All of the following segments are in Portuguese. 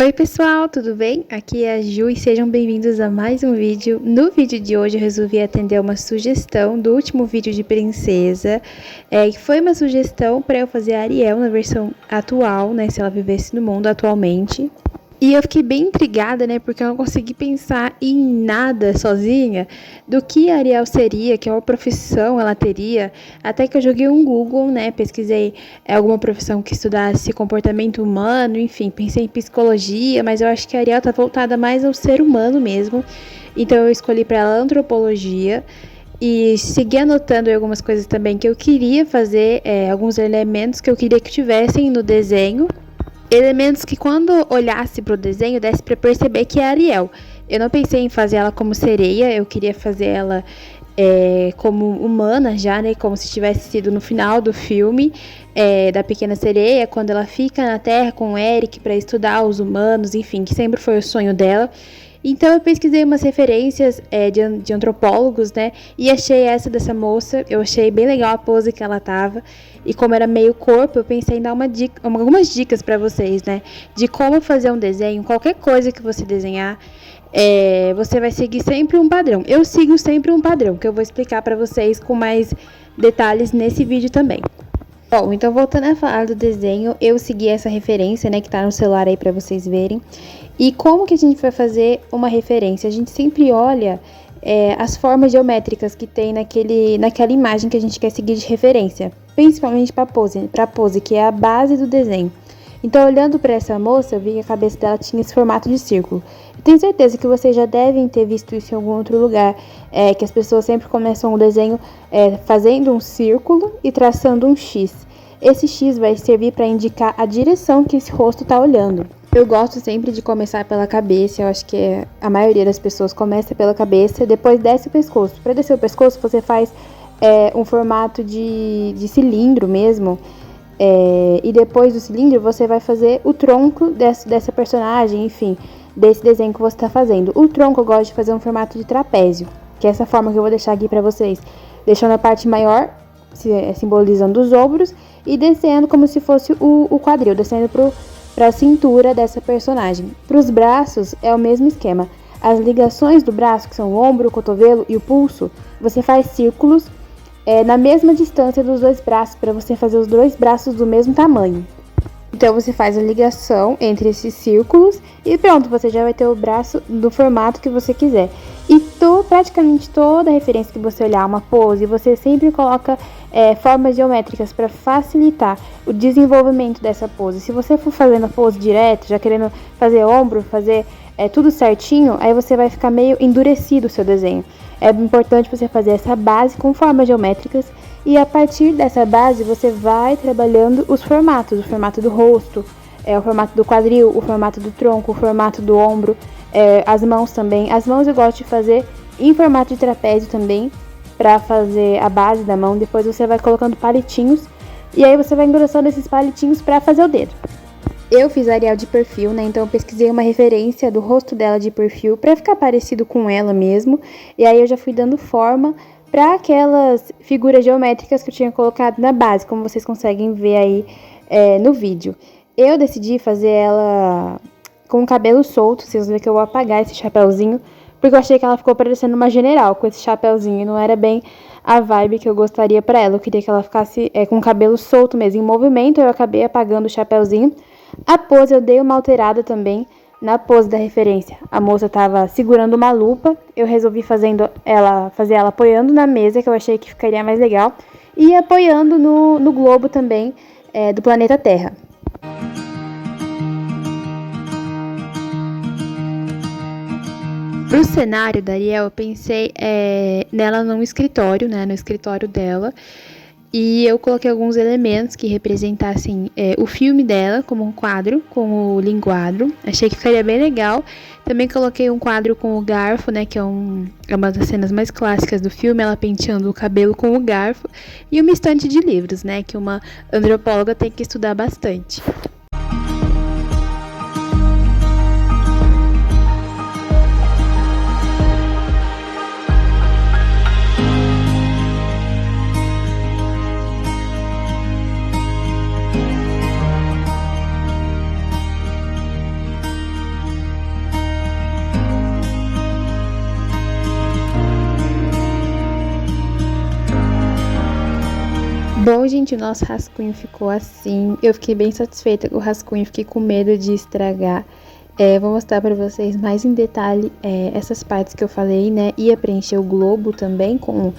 Oi pessoal, tudo bem? Aqui é a Ju e sejam bem-vindos a mais um vídeo. No vídeo de hoje eu resolvi atender uma sugestão do último vídeo de princesa, que foi uma sugestão para eu fazer a Ariel na versão atual, né, se ela vivesse no mundo atualmente. E eu fiquei bem intrigada, né, porque eu não consegui pensar em nada sozinha do que a Ariel seria, que uma profissão ela teria, até que eu joguei um Google, né, pesquisei alguma profissão que estudasse comportamento humano, enfim, pensei em psicologia, mas eu acho que a Ariel tá voltada mais ao ser humano mesmo, então eu escolhi para ela antropologia. E segui anotando algumas coisas também que eu queria fazer, alguns elementos que eu queria que tivessem no desenho. Elementos que quando olhasse para o desenho desse para perceber que é a Ariel. Eu não pensei em fazer ela como sereia, eu queria fazer ela como humana já, né? Como se tivesse sido no final do filme da Pequena Sereia, quando ela fica na Terra com o Eric para estudar os humanos, enfim, que sempre foi o sonho dela. Então eu pesquisei umas referências de antropólogos, né? E achei essa dessa moça. Eu achei bem legal a pose que ela tava. E como era meio corpo, eu pensei em dar algumas dicas pra vocês, né? De como fazer um desenho, qualquer coisa que você desenhar, você vai seguir sempre um padrão. Eu sigo sempre um padrão, que eu vou explicar pra vocês com mais detalhes nesse vídeo também. Bom, então voltando a falar do desenho, eu segui essa referência, né, que tá no celular aí pra vocês verem. E como que a gente vai fazer uma referência? A gente sempre olha as formas geométricas que tem naquela imagem que a gente quer seguir de referência, principalmente para pose, que é a base do desenho. Então, olhando para essa moça, eu vi que a cabeça dela tinha esse formato de círculo. Eu tenho certeza que vocês já devem ter visto isso em algum outro lugar, que as pessoas sempre começam o desenho fazendo um círculo e traçando um X. Esse X vai servir para indicar a direção que esse rosto está olhando. Eu gosto sempre de começar pela cabeça, eu acho que a maioria das pessoas começa pela cabeça e depois desce o pescoço. Para descer o pescoço, você faz um formato de cilindro mesmo, e depois do cilindro você vai fazer o tronco dessa personagem, enfim, desse desenho que você está fazendo. O tronco eu gosto de fazer um formato de trapézio, que é essa forma que eu vou deixar aqui para vocês, deixando a parte maior, simbolizando os ombros, e descendo como se fosse o quadril, descendo para a cintura dessa personagem. Para os braços é o mesmo esquema. As ligações do braço, que são o ombro, o cotovelo e o pulso, você faz círculos na mesma distância dos dois braços, para você fazer os dois braços do mesmo tamanho. Então você faz a ligação entre esses círculos e pronto, você já vai ter o braço do formato que você quiser. E praticamente toda referência que você olhar, uma pose, você sempre coloca formas geométricas para facilitar o desenvolvimento dessa pose. Se você for fazendo a pose direto, já querendo fazer ombro, fazer tudo certinho, aí você vai ficar meio endurecido o seu desenho. É importante você fazer essa base com formas geométricas e a partir dessa base você vai trabalhando os formatos, o formato do rosto, o formato do quadril, o formato do tronco, o formato do ombro, as mãos também. As mãos eu gosto de fazer em formato de trapézio também, para fazer a base da mão. Depois você vai colocando palitinhos e aí você vai engrossando esses palitinhos para fazer o dedo. Eu fiz a Ariel de perfil, né? Então eu pesquisei uma referência do rosto dela de perfil para ficar parecido com ela mesmo. E aí eu já fui dando forma para aquelas figuras geométricas que eu tinha colocado na base, como vocês conseguem ver aí no vídeo. Eu decidi fazer ela com o cabelo solto, vocês vão ver que eu vou apagar esse chapéuzinho, porque eu achei que ela ficou parecendo uma general com esse chapéuzinho e não era bem a vibe que eu gostaria pra ela. Eu queria que ela ficasse com o cabelo solto mesmo, em movimento. Eu acabei apagando o chapéuzinho. A pose eu dei uma alterada também na pose da referência. A moça tava segurando uma lupa, eu resolvi fazer ela apoiando na mesa, que eu achei que ficaria mais legal, e apoiando no globo também do planeta Terra. Pro cenário da Ariel, eu pensei nela num escritório, né, no escritório dela, e eu coloquei alguns elementos que representassem o filme dela, como um quadro com o linguado. Achei que ficaria bem legal. Também coloquei um quadro com o garfo, né, que é uma das cenas mais clássicas do filme, ela penteando o cabelo com o garfo, e uma estante de livros, né, que uma antropóloga tem que estudar bastante. gente, o nosso rascunho ficou assim. Eu fiquei bem satisfeita com o rascunho, fiquei com medo de estragar. Vou mostrar pra vocês mais em detalhe essas partes que eu falei, né? Ia preencher o globo também com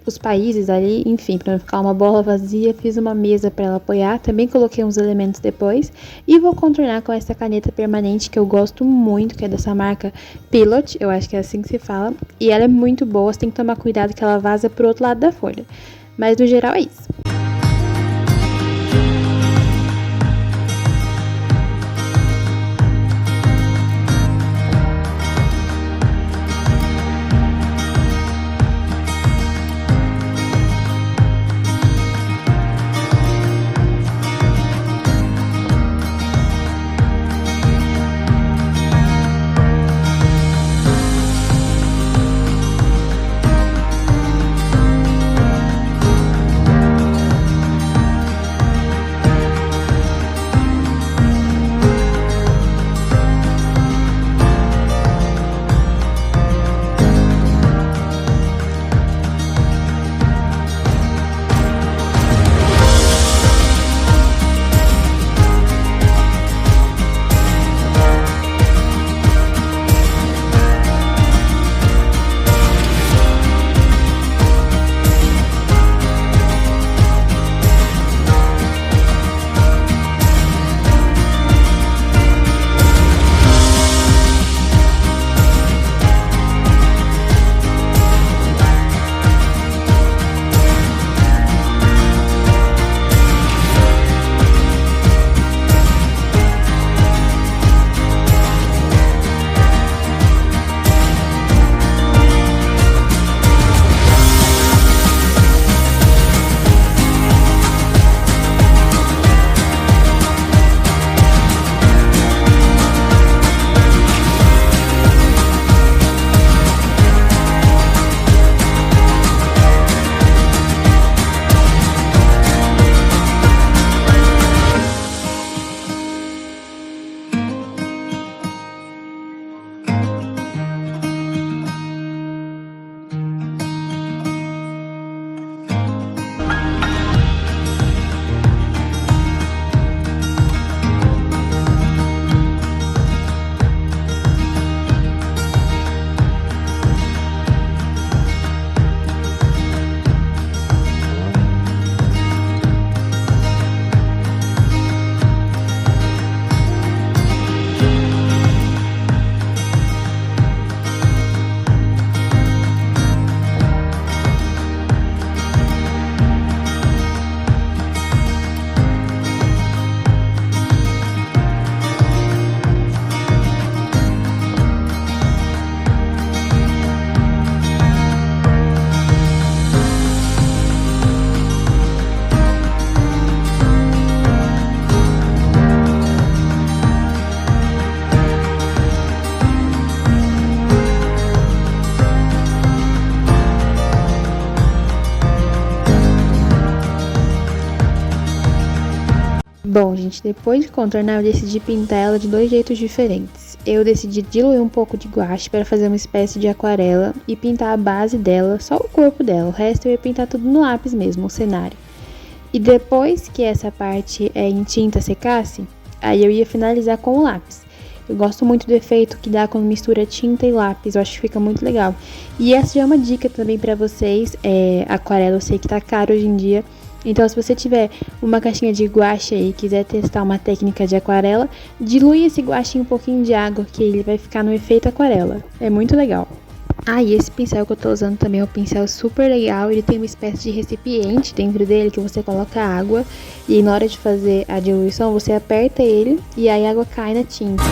os países ali, enfim, pra não ficar uma bola vazia. Fiz uma mesa pra ela apoiar, também coloquei uns elementos depois. E vou contornar com essa caneta permanente que eu gosto muito, que é dessa marca Pilot, eu acho que é assim que se fala. E ela é muito boa, você tem que tomar cuidado que ela vaza pro outro lado da folha. Mas no geral é isso. Bom, gente, depois de contornar, eu decidi pintar ela de dois jeitos diferentes. Eu decidi diluir um pouco de guache para fazer uma espécie de aquarela e pintar a base dela, só o corpo dela. O resto eu ia pintar tudo no lápis mesmo, o cenário. E depois que essa parte em tinta secasse, aí eu ia finalizar com o lápis. Eu gosto muito do efeito que dá quando mistura tinta e lápis, eu acho que fica muito legal. E essa já é uma dica também pra vocês, aquarela eu sei que tá caro hoje em dia. Então, se você tiver uma caixinha de guache aí e quiser testar uma técnica de aquarela, dilui esse guache em um pouquinho de água, que ele vai ficar no efeito aquarela. É muito legal. Ah, e esse pincel que eu tô usando também é um pincel super legal. Ele tem uma espécie de recipiente dentro dele que você coloca água e na hora de fazer a diluição você aperta ele e aí a água cai na tinta.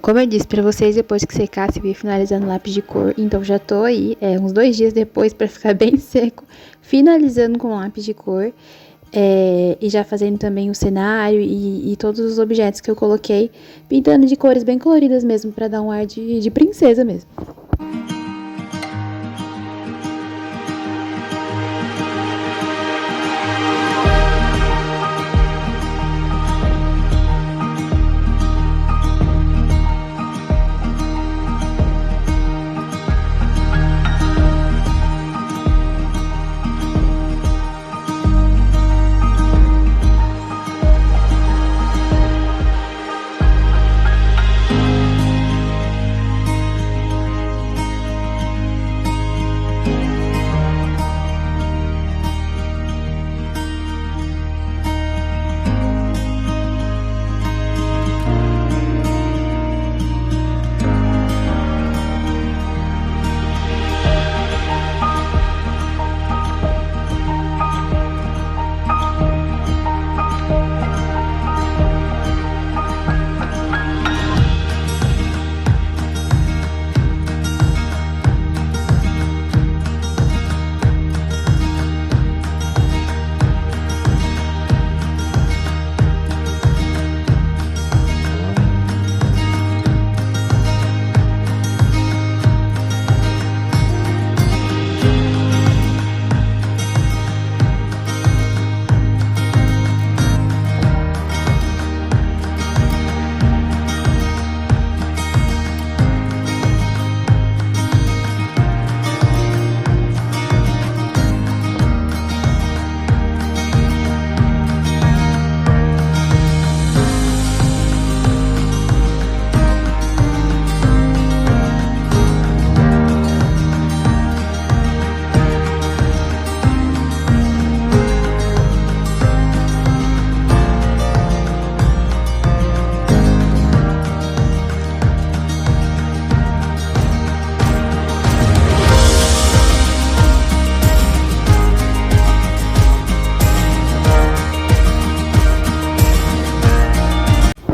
como eu disse pra vocês, depois que secasse, eu ia finalizando lápis de cor. Então, já tô aí, uns 2 dias depois, pra ficar bem seco, finalizando com lápis de cor. E já fazendo também o cenário e todos os objetos que eu coloquei, pintando de cores bem coloridas mesmo, pra dar um ar de princesa mesmo.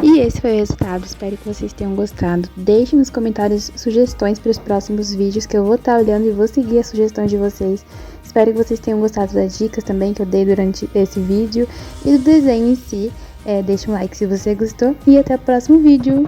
E esse foi o resultado, espero que vocês tenham gostado. Deixem nos comentários sugestões para os próximos vídeos, que eu vou estar olhando e vou seguir as sugestões de vocês. Espero que vocês tenham gostado das dicas também que eu dei durante esse vídeo e do desenho em si. Deixa um like se você gostou e até o próximo vídeo!